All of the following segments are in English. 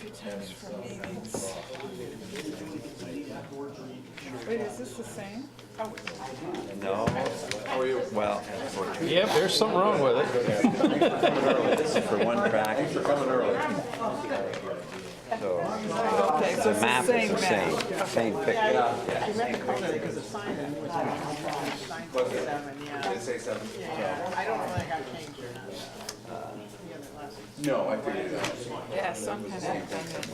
attended for meetings. Wait, is this the same? Oh, No. How are you? Well, Yep, there's something wrong with it. this is for one track. Thanks for coming early. So okay, so the it's map the is same the map. same, same picture. Yeah. I read the code because the sign that was on the 947, yeah. Did it say 7? Yeah, I don't know if it got changed or not. No, I figured that. Yeah, some kind of redundant.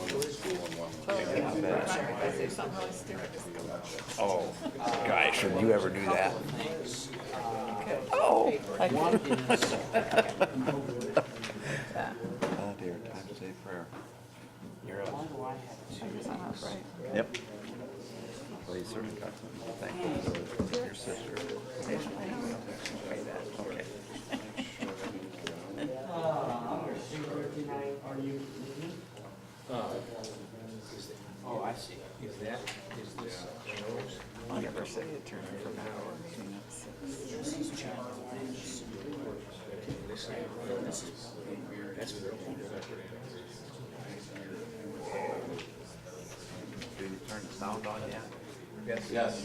Totally off. If I say something really stupid, just go. Oh, gosh, should you ever do that? Okay. Oh! I Oh dear, time to say prayer. You're up. guess I'm up, right? Yep. Well, you certainly got some thank you to your sister. Okay. Oh, I see. Is this? I'll never say it turned from an hour meeting at 6. Did you turn the sound on yet? Yes.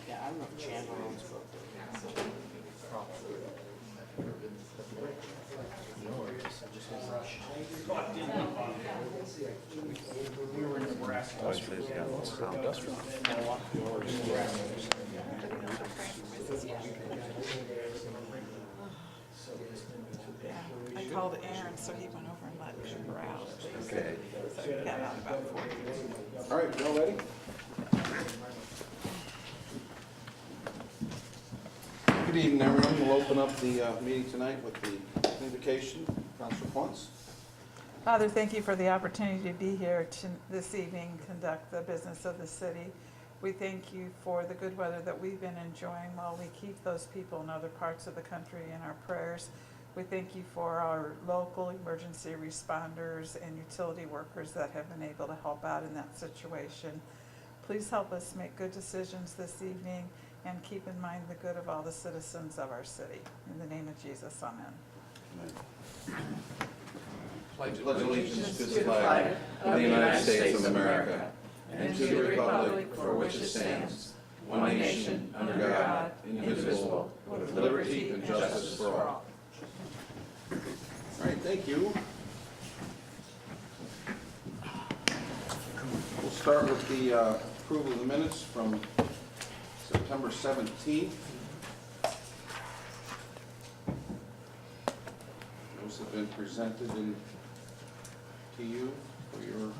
Yeah, I don't know if Chandler owns both. Oh, it says, yeah, it's sound. Yeah, I called Aaron, so he went over and let her out. Okay. So he got out about 4. All right, Bill, ready? Good evening, everyone. We'll open up the meeting tonight with the invocation. Councilor Quantz. Father, thank you for the opportunity to be here this evening, conduct the business of the city. We thank you for the good weather that we've been enjoying while we keep those people in other parts of the country in our prayers. We thank you for our local emergency responders and utility workers that have been able to help out in that situation. Please help us make good decisions this evening and keep in mind the good of all the citizens of our city. In the name of Jesus, amen. Pledge allegiance to the flag of the United States of America and to the republic for which it stands, one nation, under God, indivisible, with liberty and justice for all. All right, thank you. We'll start with the approval of the minutes from September 17th. Those have been presented to you for your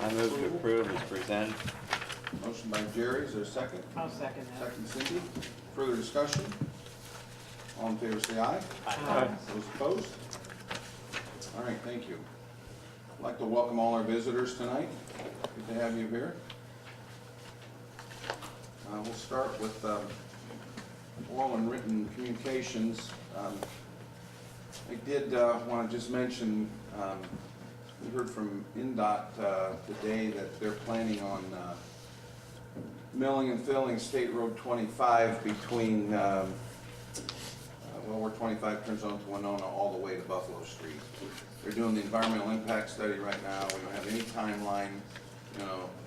I move to approve as presented. motion by Jerry. Is there a second? I'll second that. Second, Cindy. Further discussion? All in favor, say aye. Aye. Those opposed? All right, thank you. I'd like to welcome all our visitors tonight. Good to have you here. We'll start with oral and written communications. I did want to just mention, we heard from NDOT today that they're planning on milling and filling State Road 25 between, where 25 turns on to Winona all the way to Buffalo Street. They're doing the environmental impact study right now. We don't have any timeline,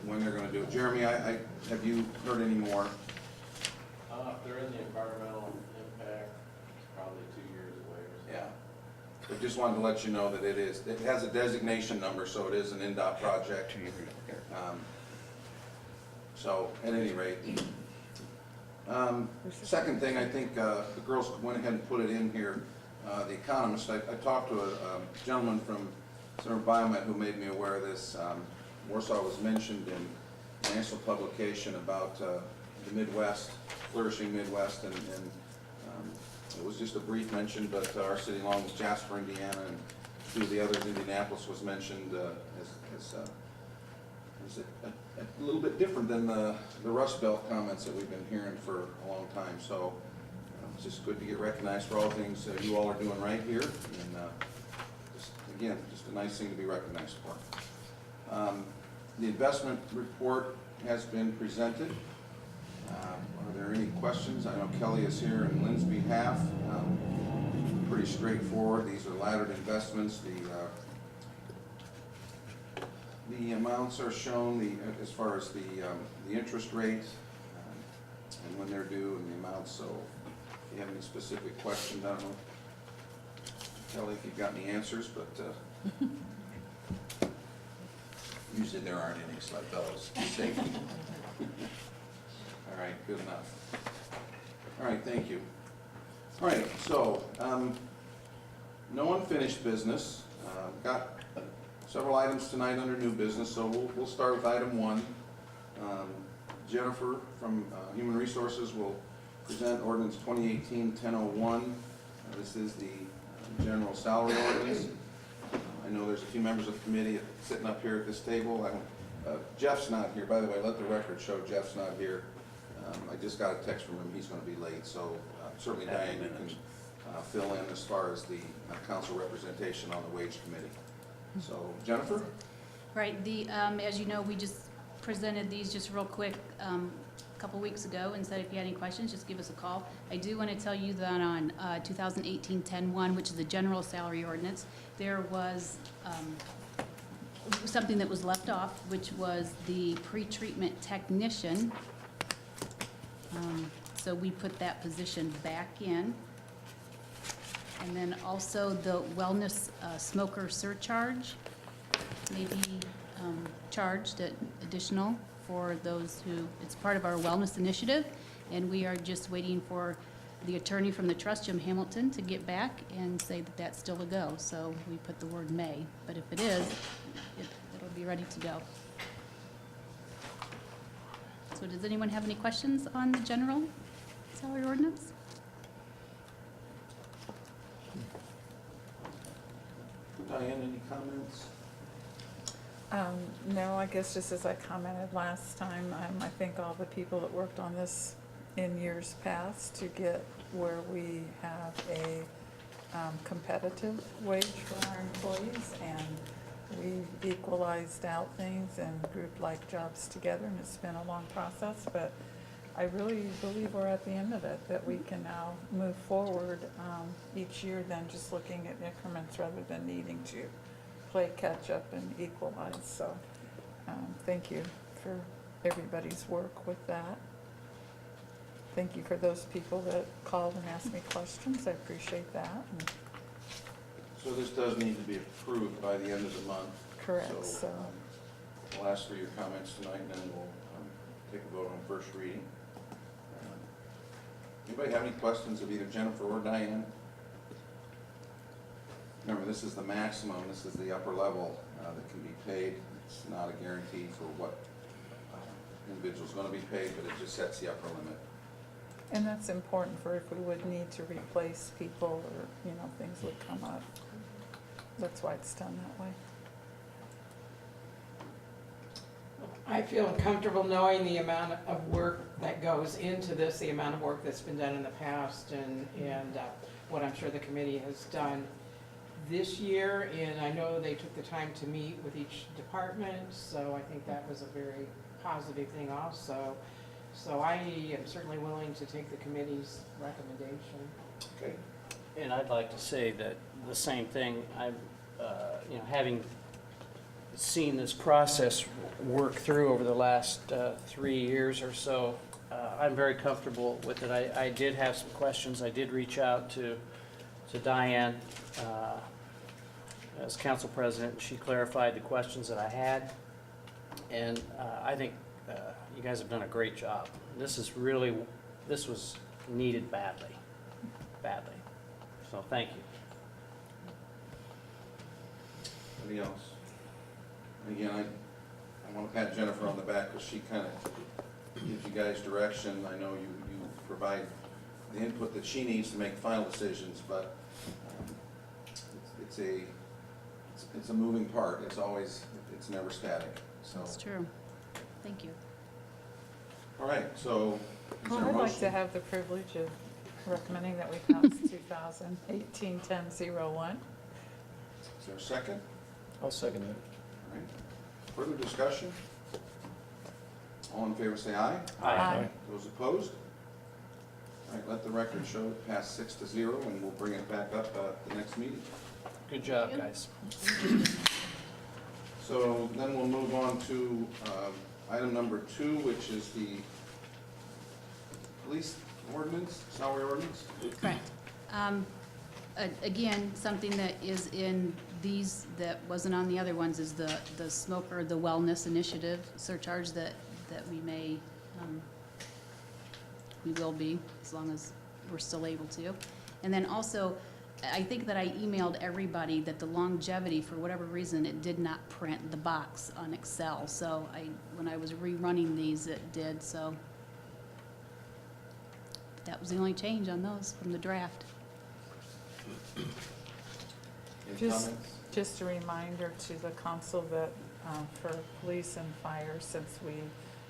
when they're going to do it. Jeremy, have you heard any more? If they're in the environmental impact, it's probably 2 years away or so. Yeah. I just wanted to let you know that it has a designation number, so it is an NDOT project. So, at any rate. Second thing, I think the girls went ahead and put it in here. The Economist, I talked to a gentleman from Center Biomet who made me aware of this. Warsaw was mentioned in a national publication about the Midwest, flourishing Midwest, and it was just a brief mention, but our city along with Jasper, Indiana, and two of the others, Indianapolis, was mentioned as a little bit different than the Rust Belt comments that we've been hearing for a long time. So it's just good to get recognized for all the things you all are doing right here, and just a nice thing to be recognized for. The investment report has been presented. Are there any questions? I know Kelly is here in Lynn's behalf. Pretty pretty straightforward. These are laddered investments. The amounts are shown, as far as the interest rates, and when they're due and the amounts. So if you have any specific questions, I don't know, Kelly, if you've got any answers, but usually there aren't any, so I thought it was safety. All right, good enough. All right, thank you. All right, so, no unfinished business. Got several items tonight under new business, so we'll start with item 1. Jennifer from Human Resources will present ordinance 2018-1001. This is the general salary ordinance. I know there's a few members of the committee sitting up here at this table. Jeff's not here. By the way, let the record show Jeff's not here. I just got a text from him. He's going to be late, so certainly Diane, you can fill in as far as the council representation on the wage committee. So Jennifer? Right, as you know, we just presented these just real quick a couple weeks ago and said if you had any questions, just give us a call. I do want to tell you that on 2018-10-1, which is the general salary ordinance, there was something that was left off, which was the pretreatment technician. So we put that position back in. And then also the wellness smoker surcharge may be charged at additional for those who, it's part of our wellness initiative, and we are just waiting for the attorney from the trust, Jim Hamilton, to get back and say that that's still a go. So we put the word may, but if it is, it'll be ready to go. So does anyone have any questions on the general salary ordinance? Diane, any comments? No, I guess just as I commented last time, I thank all the people that worked on this in years past to get where we have a competitive wage for our employees, and we've equalized out things and grouped like jobs together, and it's been a long process, but I really believe we're at the end of it, that we can now move forward each year than just looking at increments rather than needing to play catch up and equalize. So thank you for everybody's work with that. Thank you for those people that called and asked me questions. I appreciate that. And So this does need to be approved by the end of the month. correct, So so. We'll ask for your comments tonight, and then we'll take a vote on first reading. Anybody have any questions of either Jennifer or Diane? Remember, this is the maximum, this is the upper level that can be paid. It's not a guarantee for what individual's going to be paid, but it just sets the upper limit. And that's important for if we would need to replace people or, things would come up. That's why it's done that way. I feel comfortable knowing the amount of work that goes into this, the amount of work that's been done in the past, and what I'm sure the committee has done this year. And I know they took the time to meet with each department, so I think that was a very positive thing also. So I am certainly willing to take the committee's recommendation. Okay. And I'd like to say that the same thing. I've, having seen this process work through over the last 3 years or so, I'm very comfortable with it. I did have some questions. I did reach out to Diane as council president. She clarified the questions that I had, and I think you guys have done a great job. This was needed badly. So thank you. Anybody else? And again, I want to pat Jennifer on the back because she kind of gives you guys direction. I know you provide the input that she needs to make final decisions, but it's a moving part. It's never static. So That's true. Thank you. all right. So is Well, there a I'd like motion? to have the privilege of recommending that we pass 2018-10-01. Is there a second? I'll second it. All right. Further discussion? All in favor say aye. Aye. Those opposed? All right, let the record show it passed 6-0, and we'll bring it back up at the next meeting. Good job, guys. So then we'll move on to item number 2, which is the police ordinance, salary ordinance. Correct. Again, something that is in these that wasn't on the other ones is the smoker, the wellness initiative surcharge that we may, we will be, as long as we're still able to. And then also, I think that I emailed everybody that the longevity, for whatever reason, it did not print the box on Excel. So when I was rerunning these, it did, so. That was the only change on those from the draft. Any Just- comments? Just a reminder to the council that for police and fire, since we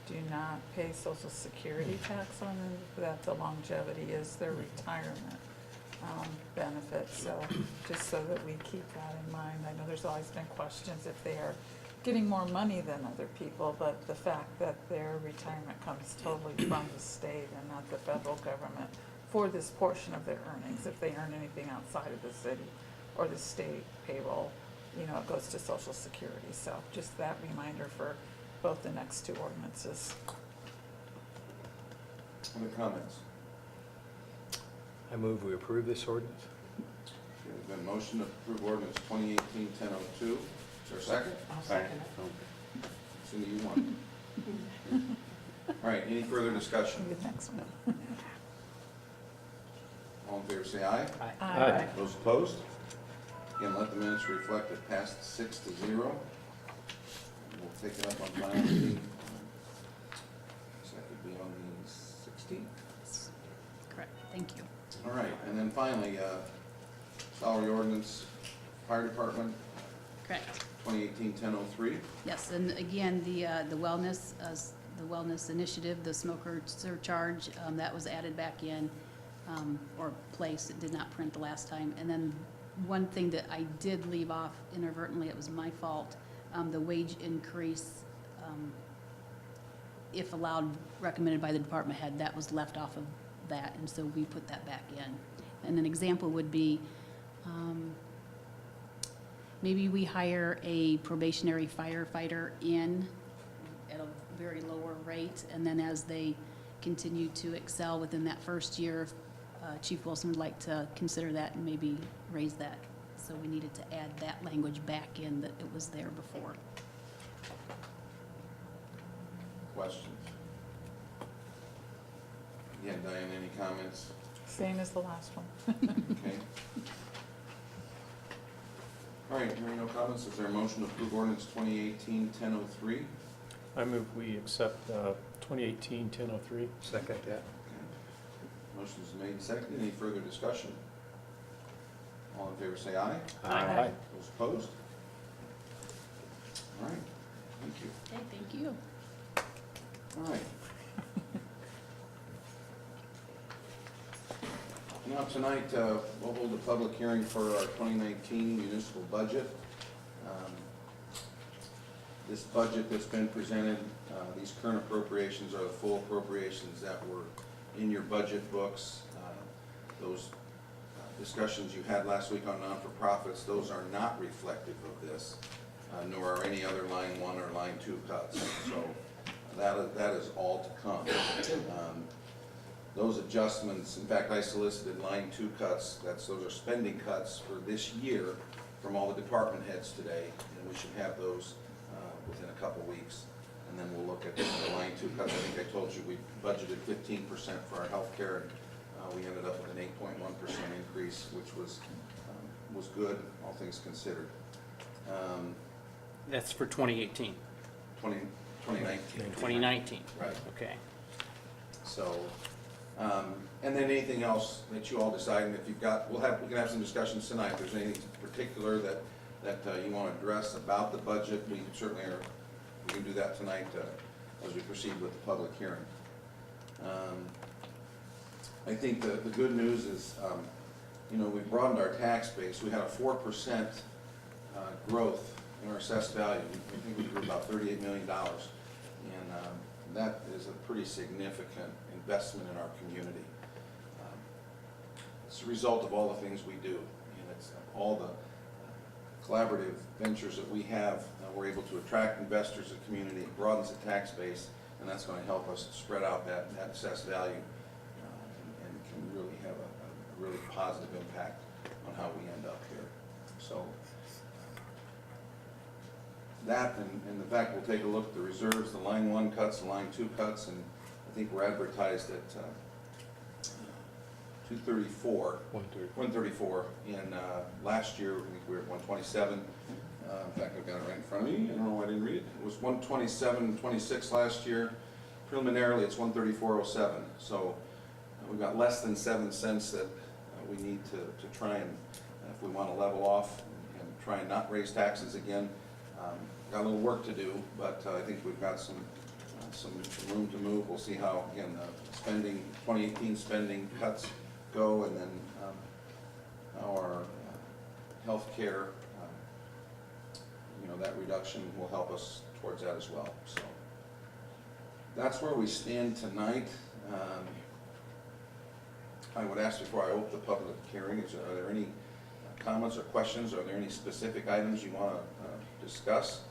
do not pay social security tax on them, that the longevity is their retirement benefit. So just so that we keep that in mind. I know there's always been questions if they are getting more money than other people, but the fact that their retirement comes totally from the state and not the federal government for this portion of their earnings, if they earn anything outside of the city or the state payroll, you know, it goes to Social Security. So just that reminder for both the next two ordinances. Other comments? I move we approve this ordinance. There's been a motion to approve ordinance 2018-1002. Is there a second? I'll second it. Cindy, you want? All right, any further discussion? The next one. All in favor, say aye. Aye. Those opposed? Again, let the minutes reflect it passed 6-0. We'll take it up on final reading. So that could be on the 16th. Correct, thank you. All right, and then finally, salary ordinance, fire department, Correct. 2018-1003. Yes, and again, the wellness initiative, the smoker surcharge, that was added back in, or placed, it did not print the last time. And then one thing that I did leave off inadvertently, it was my fault, the wage increase, if allowed, recommended by the department head, that was left off of that, and so we put that back in. And an example would be, maybe we hire a probationary firefighter in at a very lower rate, and then as they continue to excel within that first year, Chief Wilson would like to consider that and maybe raise that. So we needed to add that language back in that it was there before. Questions? Again, Diane, any comments? Same as the last one. Okay. All right, hearing no comments, is there a motion to approve ordinance 2018-1003? I move we accept 2018-1003. Second that. Motion's made, seconded. Any further discussion? All in favor, say aye. Aye. Those opposed? All right, thank you. Okay, thank you. All right. Now, tonight, we'll hold a public hearing for our 2019 municipal budget. This budget that's been presented, these current appropriations are the full appropriations that were in your budget books. Those discussions you had last week on non-for-profits, those are not reflective of this, nor are any other line 1 or line 2 cuts. So that is all to come. Those adjustments, in fact, I solicited line 2 cuts, those are spending cuts for this year from all the department heads today, and we should have those within a couple weeks. And then we'll look at the line 2 cuts. I think I told you we budgeted 15% for our health care, and we ended up with an 8.1% increase, which was good, all things considered. That's for 2018, 2019. 2019. Right. Okay. So, and then anything else that you all decide, and if you've got, we can have some discussions tonight. If there's anything particular that you want to address about the budget, we certainly are, we can do that tonight as we proceed with the public hearing. I think the good news is, you know, we've broadened our tax base. We had a 4% growth in our assessed value. I think we grew about $38 million. And that is a pretty significant investment in our community. it's a result of all the things we do, and it's all the collaborative ventures that we have. We're able to attract investors in the community, it broadens the tax base, and that's going to help us spread out that assessed value and can really have a really positive impact on how we end up here. So that and the fact we'll take a look at the reserves, the line 1 cuts, the line 2 cuts, and I think we're advertised at 234. 134. And last year, I think we were at 127. In fact, I've got it right in front of me. I don't know why I didn't read it. It was 127.26 last year. Preliminarily, it's 134.07. So we've got less than 7 cents that we need to try and, if we want to level off and try and not raise taxes again. Got a little work to do, but I think we've got some room to move. We'll see how, again, spending, 2018 spending cuts go, and then how our health care, that reduction will help us towards that as well. So that's where we stand tonight. I would ask before I open the public hearing, are there any comments or questions? Are there any specific items you want to discuss?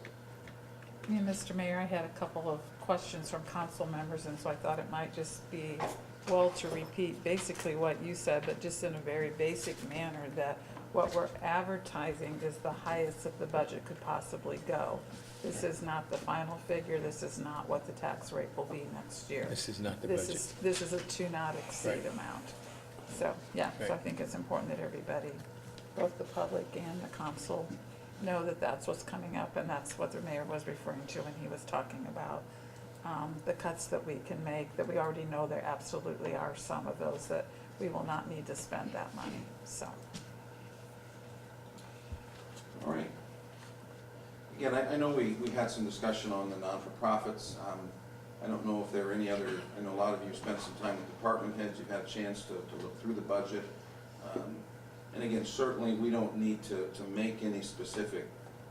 Yeah, Mr. Mayor, I had a couple of questions from council members, and so I thought it might just be well to repeat basically what you said, but just in a very basic manner, that what we're advertising is the highest that the budget could possibly go. This is not the final figure. This is not what the tax rate will be next year. This is not the budget. This is a to not exceed Right. amount. So, yeah, so I Right. think it's important that everybody, both the public and the council, know that that's what's coming up, and that's what the mayor was referring to when he was talking about the cuts that we can make, that we already know there absolutely are some of those that we will not need to spend that money, so. All right. Again, I know we had some discussion on the non-for-profits. I don't know if there are any other, I know a lot of you spent some time with department heads, you've had a chance to look through the budget. And again, certainly we don't need to make any specific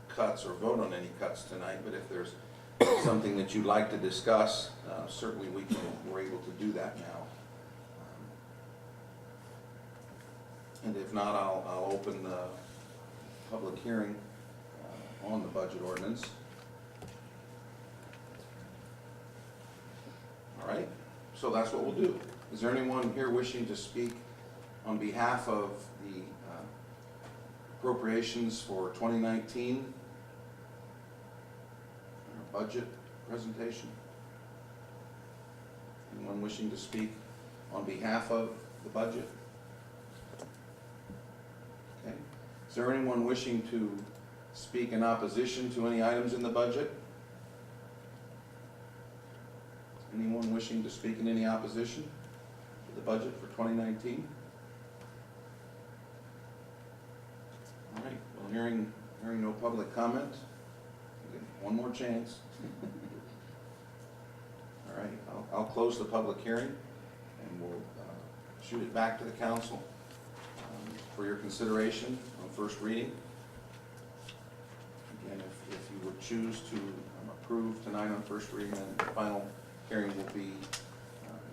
cuts or vote on any cuts tonight, but if there's something that you'd like to discuss, certainly we're able to do that now. And if not, I'll open the public hearing on the budget ordinance. All right, so that's what we'll do. Is there anyone here wishing to speak on behalf of the appropriations for 2019? Our budget presentation? Anyone wishing to speak on behalf of the budget? Okay. Is there anyone wishing to speak in opposition to any items in the budget? Anyone wishing to speak in any opposition to the budget for 2019? All right, well, hearing no public comment, one more chance. All right, I'll close the public hearing, and we'll shoot it back to the council for your consideration on first reading. Again, if you would choose to approve tonight on first reading, then the final hearing will be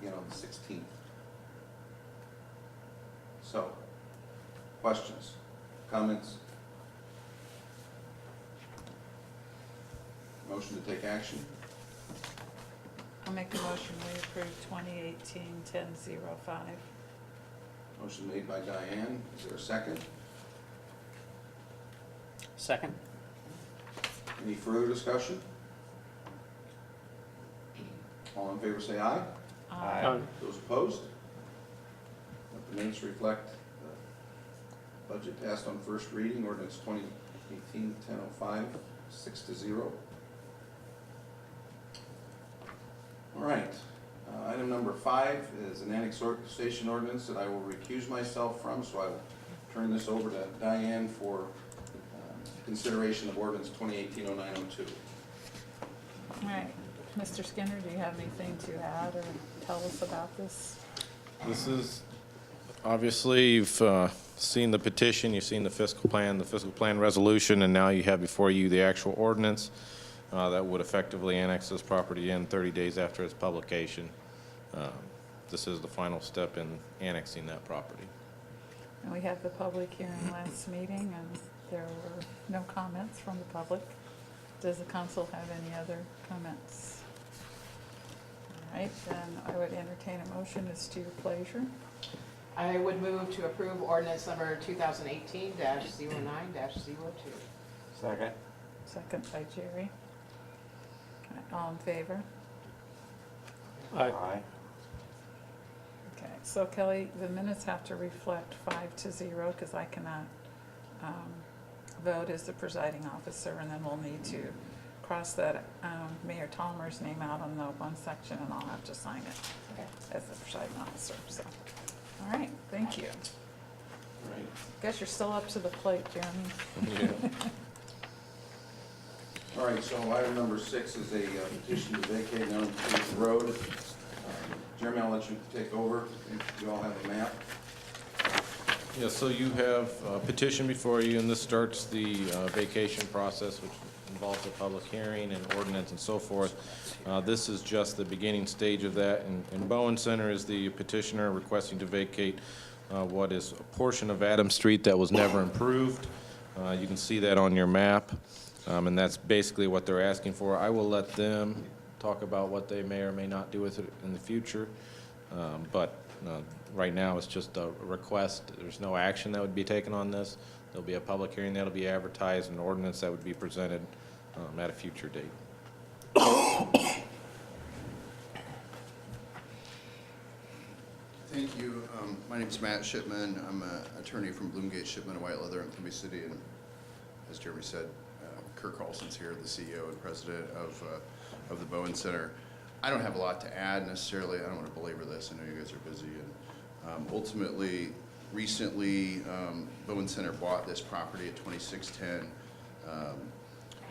again on the 16th. So, questions, comments? Motion to take action? I'll make a motion, we approve 2018-10-05. Motion made by Diane. Is there a second? Second? Any further discussion? All in favor say aye. Aye. Those opposed? Let the minutes reflect the budget passed on first reading, ordinance 2018-10-05, 6-0. All right, item number 5 is an annexation ordinance that I will recuse myself from, so I will turn this over to Diane for consideration of ordinance 2018-0902. All right, Mr. Skinner, do you have anything to add or tell us about this? This is, obviously, you've seen the petition, you've seen the fiscal plan resolution, and now you have before you the actual ordinance that would effectively annex this property in 30 days after its publication. This is the final step in annexing that property. And we had the public hearing last meeting, and there were no comments from the public. Does the council have any other comments? All right, then I would entertain a motion as to your pleasure. I would move to approve ordinance number 2018-09-02. Second. Second by Jerry. All right, all in favor? Aye. Okay, so Kelly, the minutes have to reflect 5-0, because I cannot vote as the presiding officer, and then we'll need to cross that Mayor Tolmer's name out on the one section, and I'll have to sign it as the presiding officer, so. All right, thank you. Right. Guess you're still up to the plate, Jeremy. All right, so item number 6 is a petition to vacate an unpaved road. Jeremy, I'll let you take over. You all have a map. Yeah, so you have a petition before you, and this starts the vacation process, which involves a public hearing and ordinance and so forth. This is just the beginning stage of that, and Bowen Center is the petitioner requesting to vacate what is a portion of Adams Street that was never improved. You can see that on your map, and that's basically what they're asking for. I will let them talk about what they may or may not do with it in the future, but right now it's just a request. There's no action that would be taken on this. There'll be a public hearing that'll be advertised, an ordinance that would be presented at a future date. Thank you. My name is Matt Shipman. I'm an attorney from Bloomgate, Shipman, and White Leather in Columbia City. And as Jeremy said, Kirk Carlson's here, the CEO and president of the Bowen Center. I don't have a lot to add necessarily. I don't want to belabor this. I know you guys are busy. And ultimately, recently, Bowen Center bought this property at 2610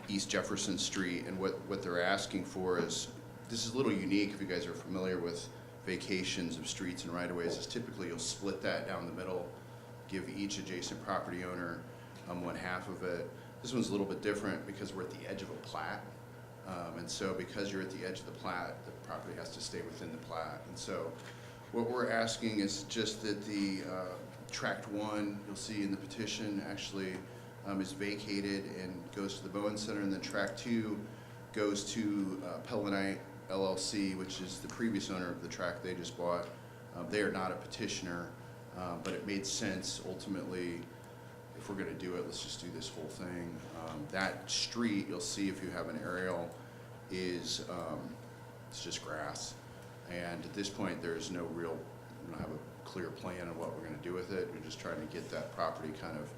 East Jefferson Street. And what they're asking for is, this is a little unique if you guys are familiar with vacations of streets and right-of-ways, is typically you'll split that down the middle, give each adjacent property owner one half of it. This one's a little bit different because we're at the edge of a plat. And so because you're at the edge of the plat, the property has to stay within the plat. And so what we're asking is just that the Tract 1, you'll see in the petition, actually is vacated and goes to the Bowen Center, and then Tract 2 goes to Pellenite LLC, which is the previous owner of the tract they just bought. They are not a petitioner, but it made sense ultimately, if we're gonna do it, let's just do this whole thing. That street, you'll see if you have an aerial, is it's just grass. And at this point, there's no real, we don't have a clear plan of what we're gonna do with it. We're just trying to get that property kind of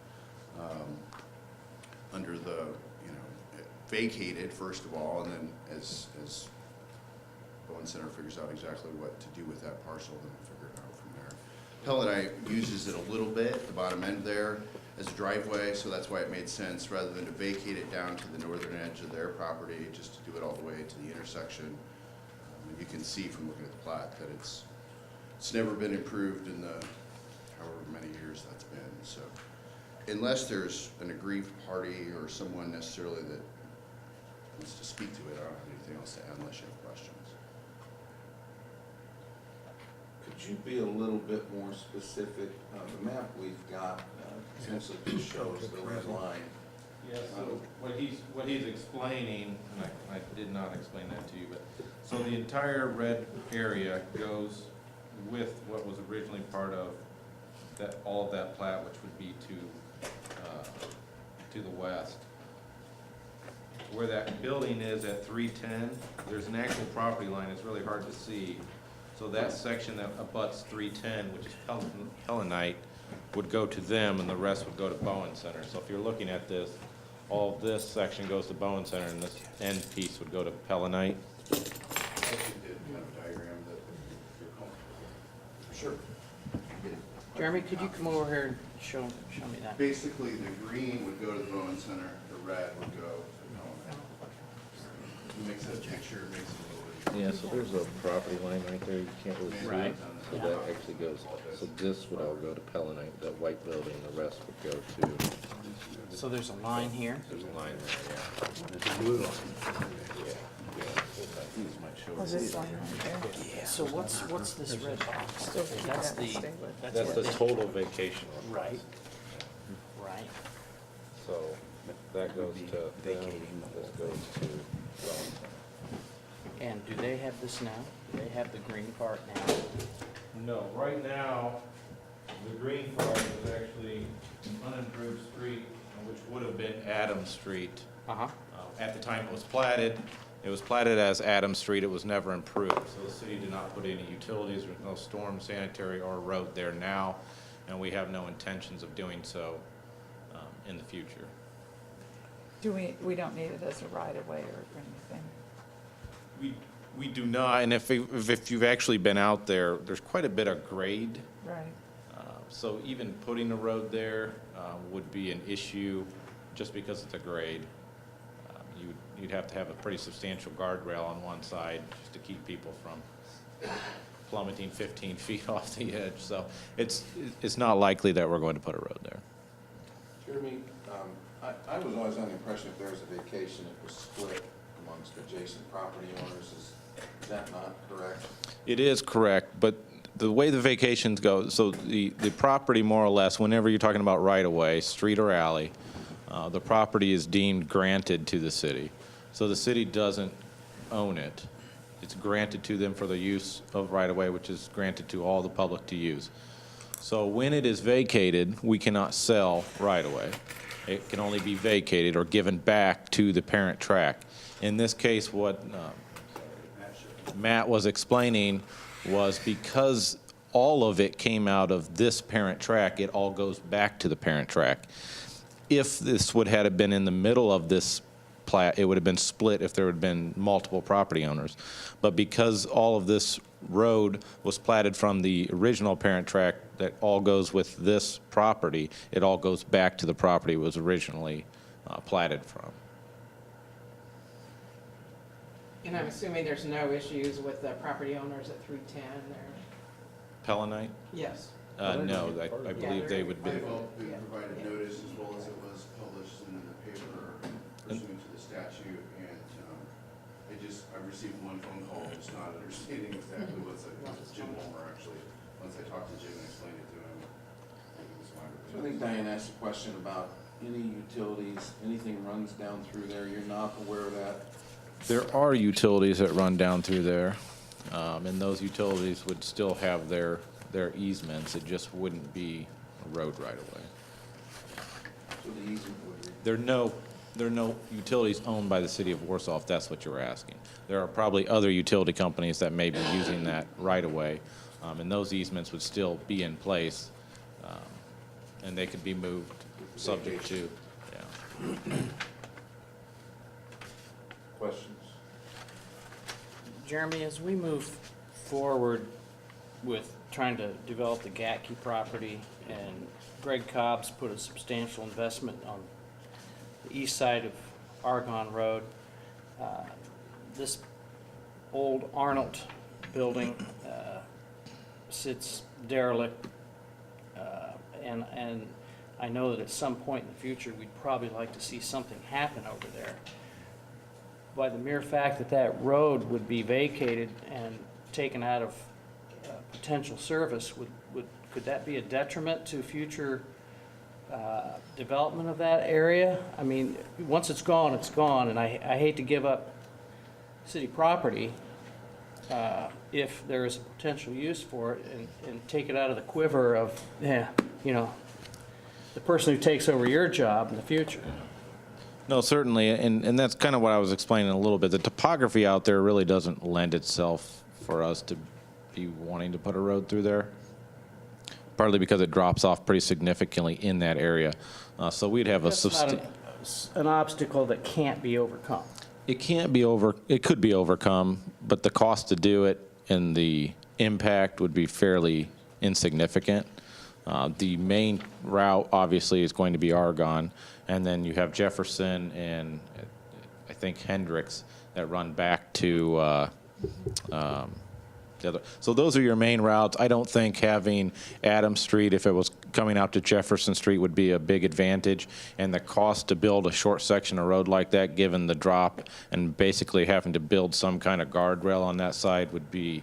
under the, vacated first of all, and then as Bowen Center figures out exactly what to do with that parcel, then we'll figure it out from there. Pellenite uses it a little bit at the bottom end there as a driveway, so that's why it made sense, rather than to vacate it down to the northern edge of their property, just to do it all the way to the intersection. And you can see from looking at the plat that it's never been improved in the however many years that's been. So unless there's an aggrieved party or someone necessarily that wants to speak to it, I don't have anything else to add unless you have questions. Could you be a little bit more specific? The map we've got essentially just shows the red line. Yeah, so what he's explaining, and I did not explain that to you, but, so the entire red area goes with what was originally part of that, all of that plat, which would be to the west. Where that building is at 310, there's an actual property line, it's really hard to see. So that section that abuts 310, which is Pellenite, would go to them, and the rest would go to Bowen Center. So if you're looking at this, all of this section goes to Bowen Center, and this end piece would go to Pellenite. I actually did have a diagram that you're comfortable with. Sure. Jeremy, could you come over here and show me that? Basically, the green would go to the Bowen Center, the red would go to Pellenite. It makes that picture, it makes it a little bit. Yeah, so there's a property line right there, you can't really see Right. it. So that actually goes, so this would all go to Pellenite, that white building, the rest would go to, So there's a line here. there's a line there, yeah. There's a blue line. Yeah. Oh, this one right there. So what's this red box? Still keep That's that and the, stay with. That's what the they- total vacation Right, request. right. So that goes to them, Vacating the this whole goes to Wellington. And do they have this now? Do they have the green part now? No, right now, the green part is actually an unimproved street, which would have been Adams Street. Uh-huh. At the time it was platted as Adams Street, it was never improved. So the city did not put any utilities, there's no storm, sanitary, or road there now, and we have no intentions of doing so in the future. We don't need it as a right of way or anything. We do not, and if you've actually been out there, there's quite a bit of grade. Right. So even putting a road there would be an issue just because it's a grade. You'd have to have a pretty substantial guardrail on one side just to keep people from plummeting 15 feet off the edge. So it's not likely that we're going to put a road there. Jeremy, I was always under the impression if there was a vacation, it was split amongst adjacent property owners. Is that not correct? It is correct, but the way the vacations go, so the property more or less, whenever you're talking about right-of-way, street or alley, the property is deemed granted to the city. So the city doesn't own it. It's granted to them for the use of right-of-way, which is granted to all the public to use. So when it is vacated, we cannot sell right-of-way. It can only be vacated or given back to the parent tract. In this case, what Matt was explaining was because all of it came out of this parent tract, it all goes back to the parent tract. If this would have been in the middle of this plat, it would have been split if there had been multiple property owners. But because all of this road was platted from the original parent tract that all goes with this property, it all goes back to the property it was originally platted from. And I'm assuming there's no issues with the property owners at 310 there? Pellenite? Yes. No, I believe they would be. Well, we provided notice as well as it was published in the paper pursuant to the statute, and I received one phone call, just not understanding exactly what's it. It was Jim Homer, actually. Once I talked to Jim and explained it to him, it was fine. So I think Diane asked a question about any utilities, anything runs down through there. You're not aware of that? There are utilities that run down through there, and those utilities would still have their easements. It just wouldn't be a road right away. So the easement would be. There are no utilities owned by the city of Warsaw, if that's what you're asking. There are probably other utility companies that may be using that right away, and those easements would still be in place, and they could be moved subject to, yeah. Questions? Jeremy, as we move forward with trying to develop the Gatke property, and Greg Cobb's put a substantial investment on the east side of Argonne Road, this old Arnold building sits derelict, and I know that at some point in the future, we'd probably like to see something happen over there. By the mere fact that that road would be vacated and taken out of potential service, could that be a detriment to future development of that area? I mean, once it's gone, and I hate to give up city property if there is a potential use for it, and take it out of the quiver of, the person who takes over your job in the future. No, certainly, and that's kind of what I was explaining a little bit. The topography out there really doesn't lend itself for us to be wanting to put a road through there, partly because it drops off pretty significantly in that area. So we'd have That's not an obstacle that can't be overcome. It could be overcome, but the cost to do it and the impact would be fairly insignificant. The main route, obviously, is going to be Argonne, and then you have Jefferson and I think Hendricks that run back to the other. So those are your main routes. I don't think having Adams Street, if it was coming out to Jefferson Street would be a big advantage, and the cost to build a short section of road like that, given the drop, and basically having to build some kind of guardrail on that side would be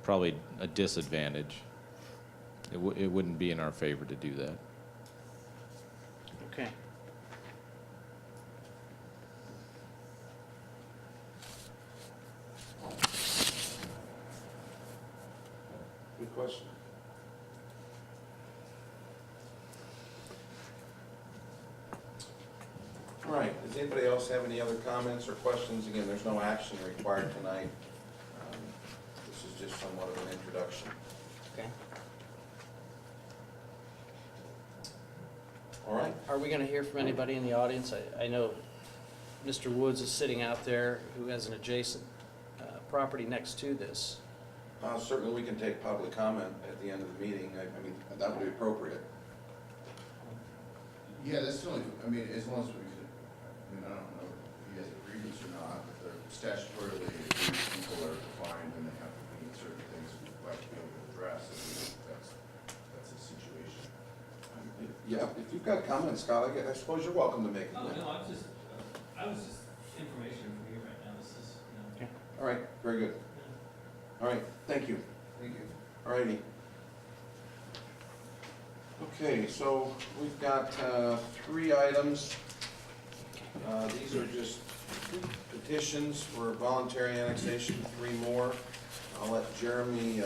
probably a disadvantage. It wouldn't be in our favor to do that. Okay. Good question. All right, does anybody else have any other comments or questions? Again, there's no action required tonight. This is just somewhat of an introduction. Okay. All right. Are we gonna hear from anybody in the audience? I know Mr. Woods is sitting out there who has an adjacent property next to this. Certainly, we can take public comment at the end of the meeting. I mean, that would be appropriate. Yeah, that's the only, I mean, as long as we could, I mean, I don't know if he has a grievance or not, but they're statutorily, these people are defined and they have to meet certain things we'd like to be able to address. I mean, that's a situation. Yeah, if you've got comments, Scott, I suppose you're welcome to make them. Oh, no, I was just information from you right now. This is, you know. All right, very good. All right, thank you. Thank you. All righty. Okay, so we've got 3 items. These are just petitions for voluntary annexation, 3 more. I'll let Jeremy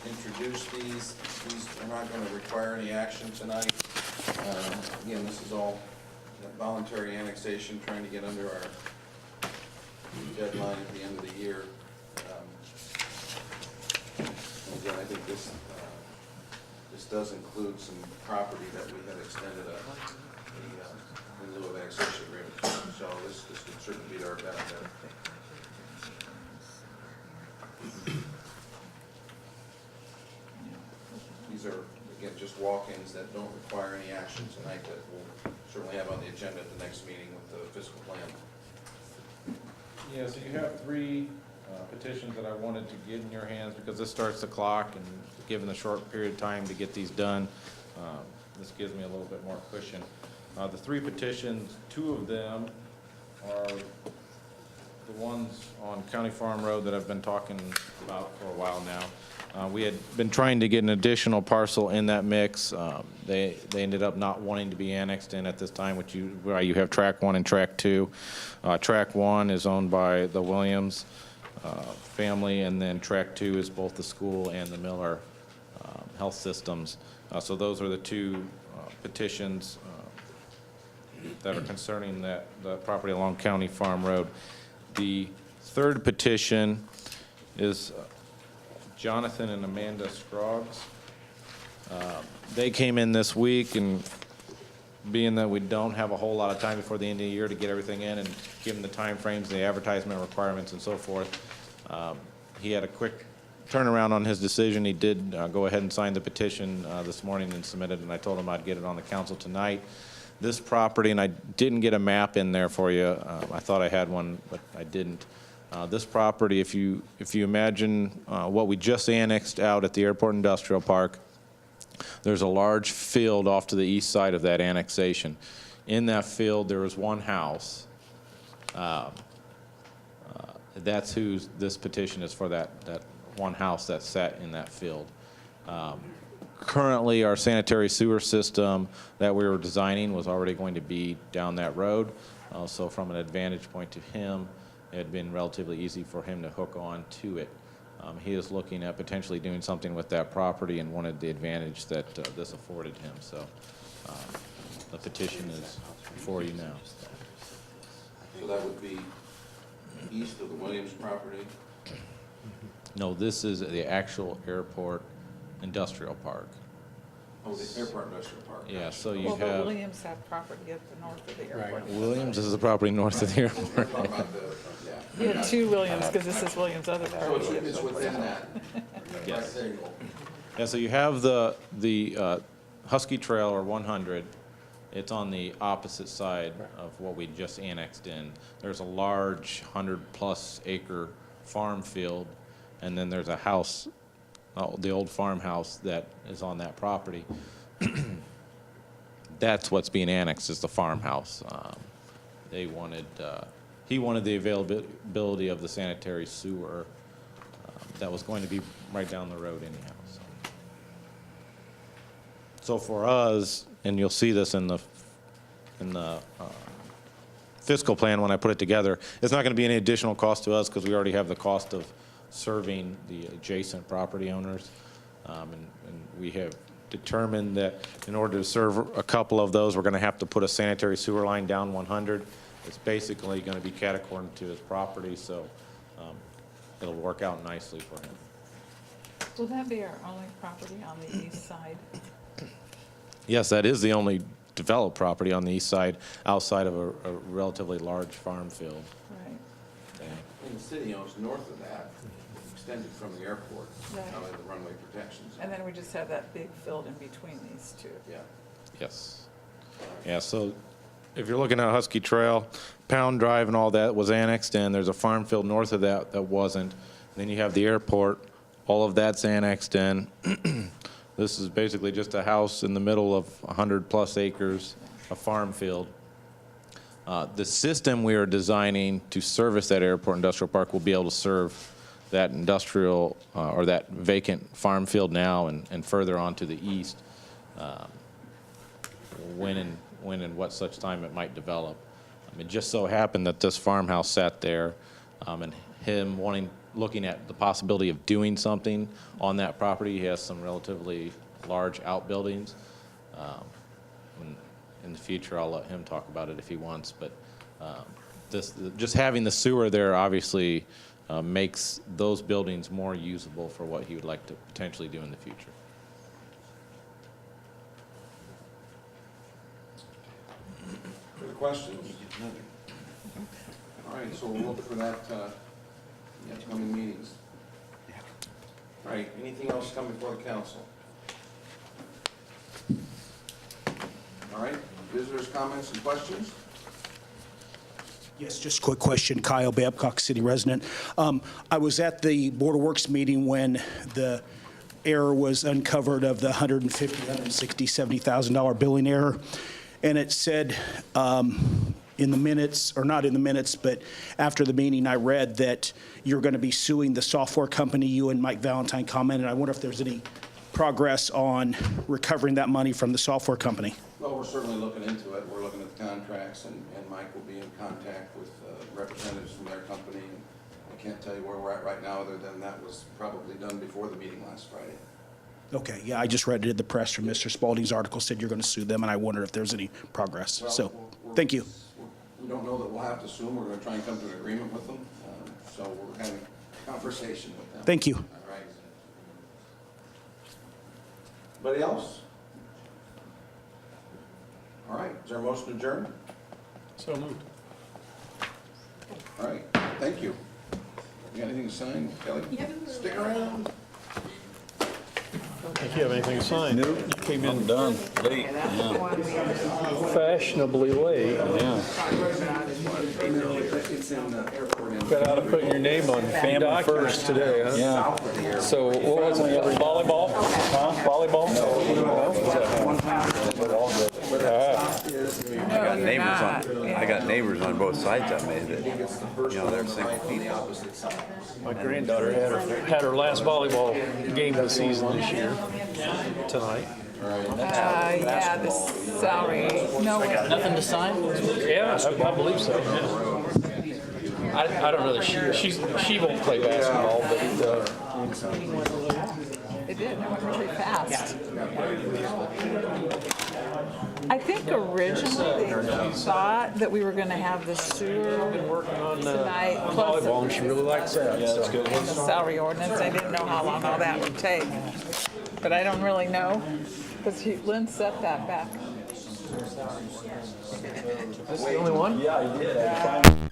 introduce these. These are not going to require any action tonight. Again, this is all voluntary annexation, trying to get under our deadline at the end of the year. Again, I think this does include some property that we had extended in lieu of annexation agreement. So this would certainly be to our benefit. These are, again, just walk-ins that don't require any action tonight that we'll certainly have on the agenda at the next meeting with the fiscal plan. Yeah, so you have 3 petitions that I wanted to get in your hands because this starts the clock, and given the short period of time to get these done, this gives me a little bit more cushion. The 3 petitions, 2 of them are the ones on County Farm Road that I've been talking about for a while now. We had been trying to get an additional parcel in that mix. They ended up not wanting to be annexed in at this time, where you have Track 1 and Track 2. Track 1 is owned by the Williams family, and then Track 2 is both the school and the Miller Health Systems. So those are the 2 petitions that are concerning the property along County Farm Road. The 3rd petition is Jonathan and Amanda Scroggs. They came in this week, and being that we don't have a whole lot of time before the end of the year to get everything in, and given the time frames, the advertisement requirements and so forth, he had a quick turnaround on his decision. He did go ahead and sign the petition this morning and submit it, and I told him I'd get it on the council tonight. This property, and I didn't get a map in there for you. I thought I had one, but I didn't. This property, if you imagine what we just annexed out at the Airport Industrial Park, there's a large field off to the east side of that annexation. In that field, there is one house. That's who this petition is for, that one house that's set in that field. Currently, our sanitary sewer system that we were designing was already going to be down that road. So from an advantage point to him, it had been relatively easy for him to hook on to it. He is looking at potentially doing something with that property and wanted the advantage that this afforded him. So the petition is before you now. So that would be east of the Williams property? No, this is the actual Airport Industrial Park. Oh, the Airport Industrial Park. Yeah, so you Well, the have, Williams have property at the north of the airport. Williams is the property north of the airport. We're talking about the, You have 2 Williams, because this is Williams' other So property. it's within that. Yes. There you go. Yeah, so you have the Husky Trail, or 100. It's on the opposite side of what we just annexed in. There's a large 100-plus acre farm field, and then there's a house the old farmhouse that is on that property. That's what's being annexed, is the farmhouse. They wanted, he wanted the availability of the sanitary sewer that was going to be right down the road anyhow. So for us, and you'll see this in the fiscal plan when I put it together, it's not going to be any additional cost to us because we already have the cost of serving the adjacent property owners. And we have determined that in order to serve a couple of those, we're going to have to put a sanitary sewer line down 100. It's basically going to be cat-accordant to his property, so it'll work out nicely for him. Will that be our only property on the east side? Yes, that is the only developed property on the east side outside of a relatively large farm field. Right. And the city owns north of that, extended from the airport, Right. the runway protection zone. And then we just have that big field in between these two. Yeah. Yes. Yeah, so if you're looking at Husky Trail, Pound Drive and all that was annexed in. There's a farm field north of that that wasn't. Then you have the airport. All of that's annexed in. This is basically just a house in the middle of 100-plus acres, a farm field. The system we are designing to service that airport industrial park will be able to serve that industrial or that vacant farm field now and further on to the east when and what such time it might develop. It just so happened that this farmhouse sat there, and him looking at the possibility of doing something on that property. He has some relatively large outbuildings. In the future, I'll let him talk about it if he wants, but just having the sewer there obviously makes those buildings more usable for what he would like to potentially do in the future. Further questions? All right, so we'll look for that in the upcoming meetings. All right, anything else come before the council? All right, visitors' comments and questions? Yes, just a quick question. Kyle Babcock, city resident. I was at the Board of Works meeting when the error was uncovered of the $150,000, $160,000, $70,000 billing error. And it said in the minutes, or not in the minutes, but after the meeting, I read that you're going to be suing the software company. You and Mike Valentine commented. I wonder if there's any progress on recovering that money from the software company. Well, we're certainly looking into it. We're looking at the contracts, and Mike will be in contact with representatives from their company. And I can't tell you where we're at right now, other than that was probably done before the meeting last Friday. Okay, yeah, I just read it in the press from Mr. Spalding's article, said you're going to sue them, and I wonder if there's any progress. Well, So, thank you. We don't know that we'll have to sue them. We're going to try and come to an agreement with them. So we're having a conversation with them. Thank you. All right. Anybody else? All right, is there a motion to adjourn? So moved. All right, thank you. You got anything to sign, Kelly? Stick around. Think you have anything to sign? Nope. You came in Done, late, fashionably late. yeah. It's in the airport. Got out of putting your name on Family first today, huh? Yeah. So what was it, volleyball? Huh? Volleyball? I got neighbors on both sides of me that, they're single people. My granddaughter had her last volleyball game of the season this year, tonight. Yeah, the salary, no, Nothing to sign? Yeah, I believe so, yeah. I don't know that she won't play basketball, but, it did, it went really fast. I think originally they thought that we were gonna have the sewer working on tonight, plus volleyball, and she really likes that. Yeah, that's good. the salary ordinance. I didn't know how long all that would take, but I don't really know, because Lynn set that back. Is this the only one? Yeah, I did.